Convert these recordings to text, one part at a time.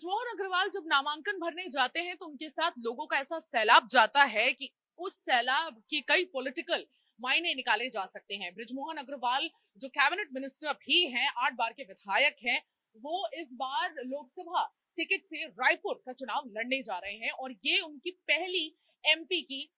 बृजमोहन अग्रवाल जब नामांकन भरने जाते हैं तो उनके साथ लोगों का ऐसा सैलाब जाता है कि उस सैलाब के कई पॉलिटिकल मायने निकाले जा सकते हैं। बृजमोहन अग्रवाल जो कैबिनेट मिनिस्टर भी हैं, 8 बार के विधायक हैं, वो इस बार लोकसभा टिकट से रायपुर का चुनाव लड़ने जा रहे हैं और ये उनकी पहली एमपी की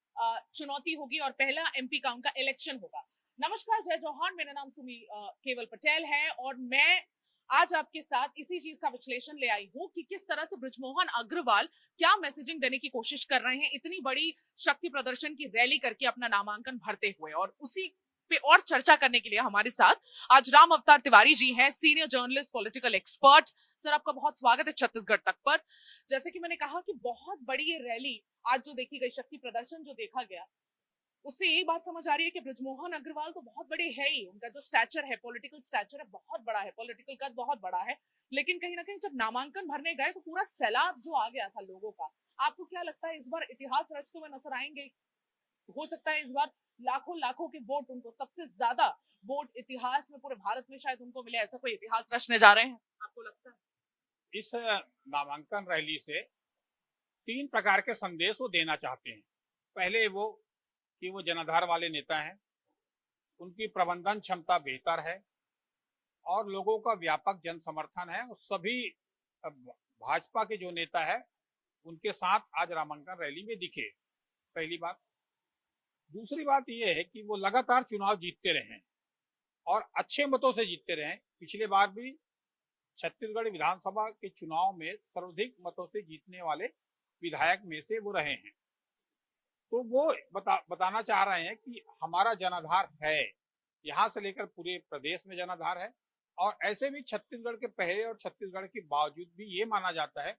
चुनौती होगी और पहला एमपी का उनका इलेक्शन होगा। नमस्कार, जय जौहर। मेरा नाम सुमी केवल पटेल है और मैं आज आपके साथ इसी चीज का विश्लेषण ले आई हूं कि किस तरह से बृजमोहन अग्रवाल क्या मैसेजिंग देने की कोशिश कर रहे हैं इतनी बड़ी शक्ति प्रदर्शन की रैली करके अपना नामांकन भरते हुए। और उसी पे और चर्चा करने के लिए हमारे साथ आज राम अवतार तिवारी जी हैं, senior journalist, political expert. Sir, आपका बहुत स्वागत है छत्तीसगढ़ तक पर। जैसे कि मैंने कहा कि बहुत बड़ी ये रैली आज जो देखी गई, शक्ति प्रदर्शन जो देखा गया, उससे यही बात समझ आ रही है कि बृजमोहन अग्रवाल तो बहुत बड़े है ही, उनका जो स्टैचर है, पॉलिटिकल स्टैचर है, बहुत बड़ा है, पॉलिटिकल कद बहुत बड़ा है। लेकिन कहीं ना कहीं जब नामांकन भरने गए तो पूरा सैलाब जो आ गया था लोगों का, आपको क्या लगता है इस बार इतिहास रचते हुए नजर आएंगे? हो सकता है इस बार लाखों लाखों के वोट, उनको सबसे ज्यादा वोट इतिहास में, पूरे भारत में शायद उनको मिले, ऐसा कोई इतिहास रचने जा रहे हैं, आपको लगता है? इस नामांकन रैली से 3 प्रकार के संदेश वो देना चाहते हैं। पहले वो कि वो जनाधार वाले नेता हैं, उनकी प्रबंधन क्षमता बेहतर है और लोगों का व्यापक जन समर्थन है और सभी भाजपा के जो नेता है उनके साथ आज नामांकन रैली में दिखे। पहली बात। दूसरी बात यह है कि वो लगातार चुनाव जीतते रहे हैं और अच्छे मतों से जीतते रहे। पिछले बार भी छत्तीसगढ़ विधानसभा के चुनाव में सर्वाधिक मतों से जीतने वाले विधायक में से वो रहे हैं। तो वो बताना चाह रहे हैं कि हमारा जनाधार है, यहाँ से लेकर पूरे प्रदेश में जनाधार है। और ऐसे भी छत्तीसगढ़ के पहले और छत्तीसगढ़ के बावजूद भी ये माना जाता है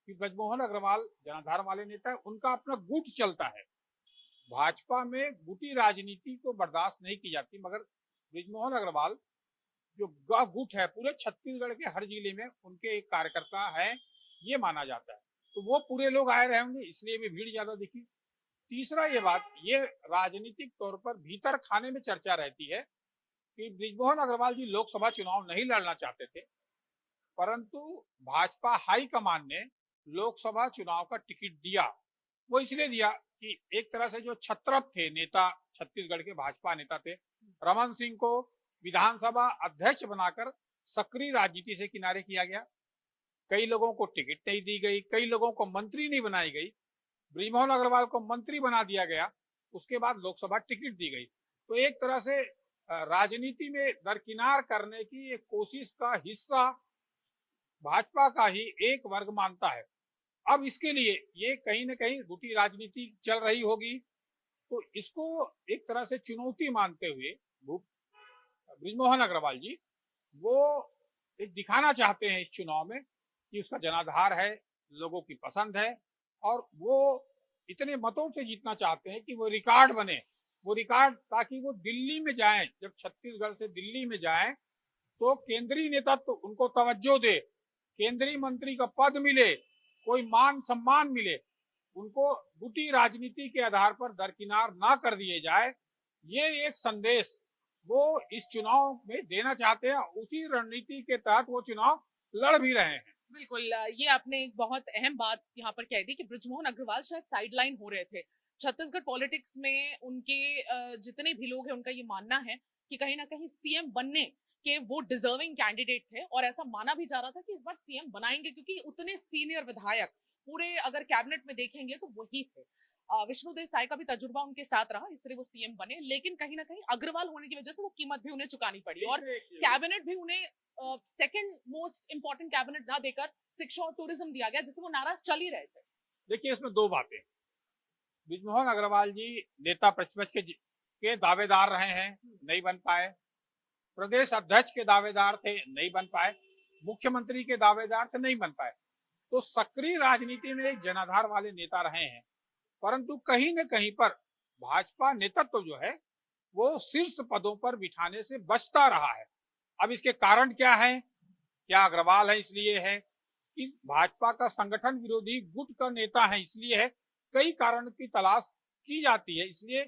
कि बृजमोहन अग्रवाल जनाधार वाले नेता है, उनका अपना गुट चलता है। भाजपा में गुटी राजनीति को बर्दाश्त नहीं की जाती, मगर बृजमोहन अग्रवाल जो गुट है पूरे छत्तीसगढ़ के हर जिले में उनके एक कार्यकर्ता है, ये माना जाता है। तो वो पूरे लोग आए रहे होंगे, इसलिए भी भीड़ ज्यादा दिखी। तीसरा ये बात, ये राजनीतिक तौर पर भीतर खाने में चर्चा रहती है कि बृजमोहन अग्रवाल जी लोकसभा चुनाव नहीं लड़ना चाहते थे, परंतु भाजपा हाईकमान ने लोकसभा चुनाव का टिकट दिया। वो इसलिए दिया कि एक तरह से जो छत्रप थे नेता, छत्तीसगढ़ के भाजपा नेता थे, रमन सिंह को विधानसभा अध्यक्ष बनाकर सक्रिय राजनीति से किनारे किया गया। कई लोगों को टिकट नहीं दी गई, कई लोगों को मंत्री नहीं बनाई गई। बृजमोहन अग्रवाल को मंत्री बना दिया गया, उसके बाद लोकसभा टिकट दी गई। तो एक तरह से राजनीति में दरकिनार करने की एक कोशिश का हिस्सा भाजपा का ही एक वर्ग मानता है। अब इसके लिए ये कहीं ना कहीं गुटी राजनीति चल रही होगी, तो इसको एक तरह से चुनौती मानते हुए बृजमोहन अग्रवाल जी वो एक दिखाना चाहते हैं इस चुनाव में कि उसका जनाधार है, लोगों की पसंद है और वो इतने मतों से जीतना चाहते हैं कि वो रिकॉर्ड बने। वो रिकॉर्ड ताकि वो दिल्ली में जाएं, जब छत्तीसगढ़ से दिल्ली में जाएं तो केंद्रीय नेता तो उनको तवज्जो दे, केंद्रीय मंत्री का पद मिले, कोई मान सम्मान मिले, उनको गुटी राजनीति के आधार पर दरकिनार ना कर दिए जाए। ये एक संदेश वो इस चुनाव में देना चाहते हैं। उसी रणनीति के तहत वो चुनाव लड़ भी रहे हैं। बिल्कुल, ये आपने एक बहुत अहम बात यहाँ पर कह दी कि बृजमोहन अग्रवाल शायद साइडलाइन हो रहे थे छत्तीसगढ़ पॉलिटिक्स में। उनके जितने भी लोग हैं, उनका ये मानना है कि कहीं ना कहीं सीएम बनने के वो डिजर्विंग कैंडिडेट थे और ऐसा माना भी जा रहा था कि इस बार सीएम बनाएंगे, क्योंकि उतने सीनियर विधायक पूरे अगर कैबिनेट में देखेंगे तो वही थे। विष्णुदेव साय का भी तजुर्बा उनके साथ रहा, इसलिए वो सीएम बने। लेकिन कहीं ना कहीं अग्रवाल होने की वजह से वो कीमत भी उन्हें चुकानी पड़ी और कैबिनेट भी उन्हें सेकंड मोस्ट इंपॉर्टेंट कैबिनेट ना देकर शिक्षा और टूरिज्म दिया गया, जिससे वो नाराज चल ही रहे थे। देखिए, इसमें दो बातें। बृजमोहन अग्रवाल जी नेता प्रतिपक्ष के दावेदार रहे हैं, नहीं बन पाए। प्रदेश अध्यक्ष के दावेदार थे, नहीं बन पाए। मुख्यमंत्री के दावेदार थे, नहीं बन पाए। तो सक्रिय राजनीति में एक जनाधार वाले नेता रहे हैं, परंतु कहीं न कहीं पर भाजपा नेतृत्व जो है वो शीर्ष पदों पर बिठाने से बचता रहा है। अब इसके कारण क्या है? क्या अग्रवाल है इसलिए है कि भाजपा का संगठन विरोधी गुट का नेता है इसलिए है? कई कारण की तलाश की जाती है, इसलिए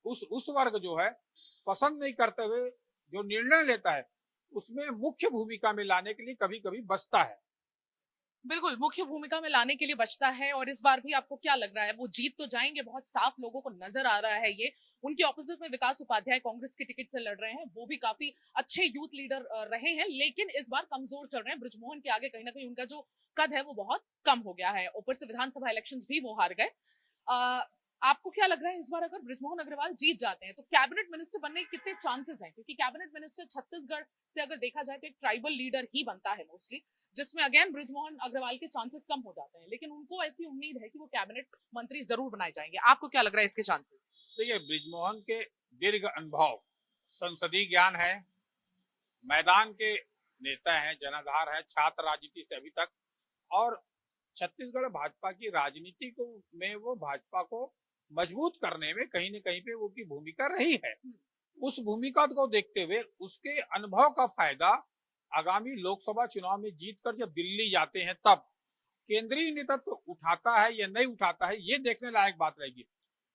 उस वर्ग जो है पसंद नहीं करते हुए जो निर्णय लेता है उसमें मुख्य भूमिका में लाने के लिए कभी कभी बचता है। बिल्कुल मुख्य भूमिका में लाने के लिए बचता है। और इस बार भी आपको क्या लग रहा है, वो जीत तो जाएंगे, बहुत साफ लोगों को नजर आ रहा है ये। उनके ऑपोजिट में विकास उपाध्याय कांग्रेस की टिकट से लड़ रहे हैं, वो भी काफी अच्छे यूथ लीडर रहे हैं, लेकिन इस बार कमजोर चल रहे हैं। बृजमोहन के आगे कहीं ना कहीं उनका जो कद है वो बहुत कम हो गया है। ऊपर से विधानसभा इलेक्शंस भी वो हार गए। आपको क्या लग रहा है, इस बार अगर बृजमोहन अग्रवाल जीत जाते हैं तो कैबिनेट मिनिस्टर बनने के कितने चांसेस हैं? क्योंकि कैबिनेट मिनिस्टर छत्तीसगढ़ से अगर देखा जाए तो एक ट्राइबल लीडर ही बनता है मोस्टली, जिसमें अगेन बृजमोहन अग्रवाल के चांसेस कम हो जाते हैं, लेकिन उनको ऐसी उम्मीद है कि वो कैबिनेट मंत्री जरूर बनाए जाएंगे। आपको क्या लग रहा है इसके चांसेस? देखिए, बृजमोहन के दीर्घ अनुभव, संसदीय ज्ञान है, मैदान के नेता हैं, जनाधार है छात्र राजनीति से अभी तक, और छत्तीसगढ़ भाजपा की राजनीति को में वो भाजपा को मजबूत करने में कहीं न कहीं पे वो की भूमिका रही है। उस भूमिका को देखते हुए उसके अनुभव का फायदा आगामी लोकसभा चुनाव में जीतकर जब दिल्ली जाते हैं तब केंद्रीय नेतृत्व उठाता है या नहीं उठाता है, ये देखने लायक बात रहेगी।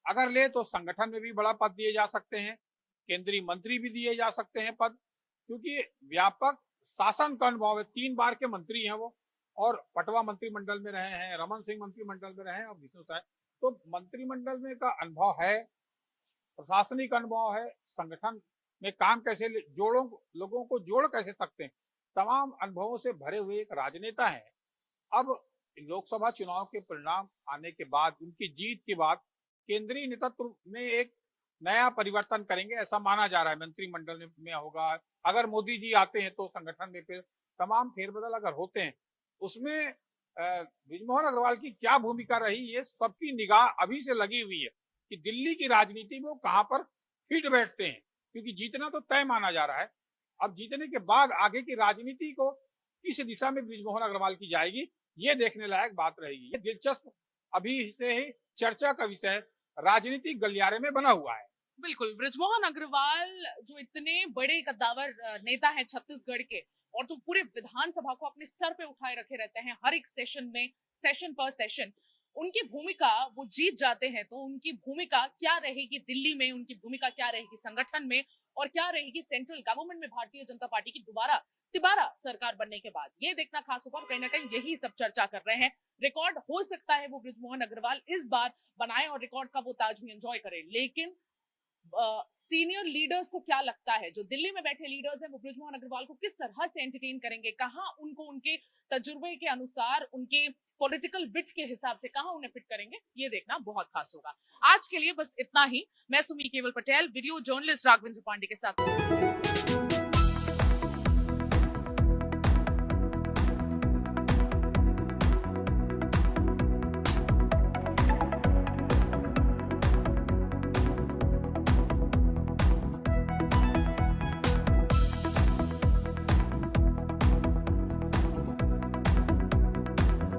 अगर ले तो संगठन में भी बड़ा पद दिए जा सकते हैं, केंद्रीय मंत्री भी दिए जा सकते हैं पद, क्योंकि व्यापक शासन का अनुभव है। 3 बार के मंत्री हैं वो, और पटवा मंत्रिमंडल में रहे हैं, रमन सिंह मंत्रिमंडल में रहे हैं, और विष्णु साय, तो मंत्रिमंडल में का अनुभव है, प्रशासनिक अनुभव है, संगठन में काम कैसे जोड़ों लोगों को जोड़ कैसे सकते हैं, तमाम अनुभवों से भरे हुए एक राजनेता है। अब लोकसभा चुनाव के परिणाम आने के बाद, उनकी जीत के बाद केंद्रीय नेतृत्व में एक नया परिवर्तन करेंगे ऐसा माना जा रहा है। मंत्रिमंडल में होगा, अगर मोदी जी आते हैं तो संगठन में फिर तमाम फेरबदल अगर होते हैं, उसमें बृजमोहन अग्रवाल की क्या भूमिका रही, ये सबकी निगाह अभी से लगी हुई है कि दिल्ली की राजनीति में वो कहां पर फिट बैठते हैं, क्योंकि जीतना तो तय माना जा रहा है। अब जीतने के बाद आगे की राजनीति को किस दिशा में बृजमोहन अग्रवाल की जाएगी, ये देखने लायक बात रहेगी। ये दिलचस्प अभी से ही चर्चा का विषय राजनीतिक गलियारे में बना हुआ है। बिल्कुल, बृजमोहन अग्रवाल जो इतने बड़े कद्दावर नेता हैं छत्तीसगढ़ के, और जो पूरे विधानसभा को अपने सर पे उठाए रखे रहते हैं हर एक सेशन में, सेशन पर सेशन, उनकी भूमिका, वो जीत जाते हैं तो उनकी भूमिका क्या रहेगी दिल्ली में, उनकी भूमिका क्या रहेगी संगठन में, और क्या रहेगी सेंट्रल गवर्नमेंट में भारतीय जनता पार्टी की दोबारा तिबारा सरकार बनने के बाद, ये देखना खास होगा। कहीं ना कहीं यही सब चर्चा कर रहे हैं। रिकॉर्ड हो सकता है वो बृजमोहन अग्रवाल इस बार बनाए और रिकॉर्ड का वो ताज भी एंजॉय करे, लेकिन सीनियर लीडर्स को क्या लगता है, जो दिल्ली में बैठे लीडर्स हैं, वो बृजमोहन अग्रवाल को किस तरह से एंटरटेन करेंगे, कहां उनको उनके तजुर्बे के अनुसार, उनके पॉलिटिकल बिट के हिसाब से कहां उन्हें फिट करेंगे, ये देखना बहुत खास होगा। आज के लिए बस इतना ही। मैं सुमी केवल पटेल, वीडियो जर्नलिस्ट राघवेंद्र पांडे के साथ।